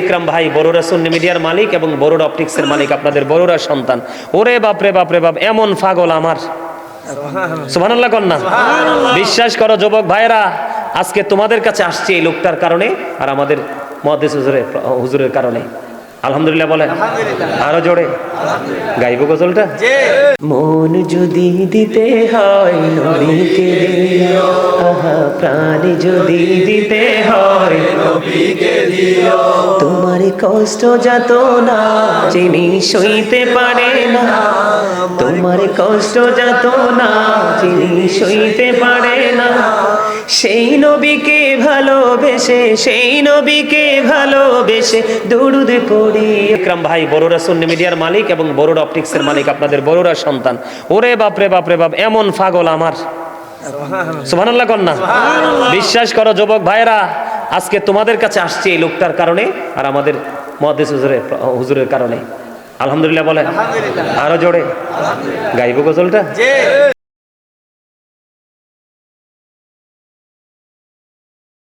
ইকরাম ভাই বড়ুরা সুন্নি মিডিয়ার মালিক এবং বড়ুরা অপটিক্সের মালিক, আপনাদের বড়ুরা সন্তান। ওরে বাপরে বাপরে বাপ, এমন পাগল আমার, সুবহানাল্লাহ কন্যা। বিশ্বাস করো যুবক ভাইরা, আজকে তোমাদের কাছে আসছে এই লোকটার কারণে আর আমাদের মুহাদ্দিস হুজুরের কারণে। আলহামদুলিল্লাহ বলেন, আরো জোরে গাইব গজলটা। মন যদি দিতে হয় নবীকে দিও, আহা প্রাণ যদি দিতে হয় নবীকে দিও। তোমার কষ্ট যত না যিনি সইতে পারে না, তোমার কষ্ট যত না যিনি সইতে পারে না, সেই নবীকে ভালোবেসে, সেই নবীকে ভালোবেসে দরুদ পড়ি। ইকরাম ভাই বড়ুরা সুন্নি মিডিয়ার মালিক এবং বড়ুরা অপটিক্সের মালিক, আপনাদের বড়ুরা সন্তান। ওরে বাপরে বাপরে বাপ, এমন পাগল আমার, সুবহানাল্লাহ কন্যা। বিশ্বাস করো যুবক ভাইরা, আজকে তোমাদের কাছে আসছে এই লোকটার কারণে আর আমাদের মুহাদ্দিস হুজুরের কারণে। আলহামদুলিল্লাহ বলেন, আরো জোরে গাইব গজলটা।